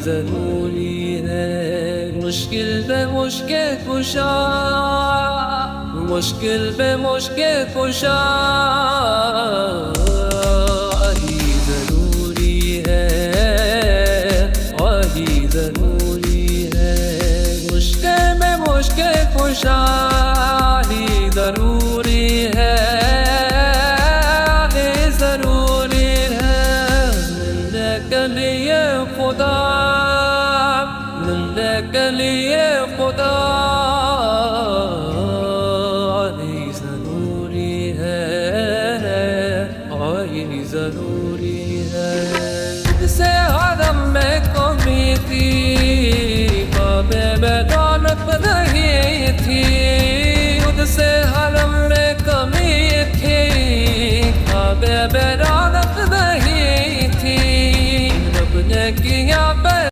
ضروری ہے، مشکل پہ مشکل کشا، مشکل پہ مشکل کشا ہی ضروری ہے، وہی ضروری ہے، مشکل میں مشکل کشا ہی ضروری ہے، ہی ضروری ہے، ملنے کے لیے خدا، ملنے کے لیے خدا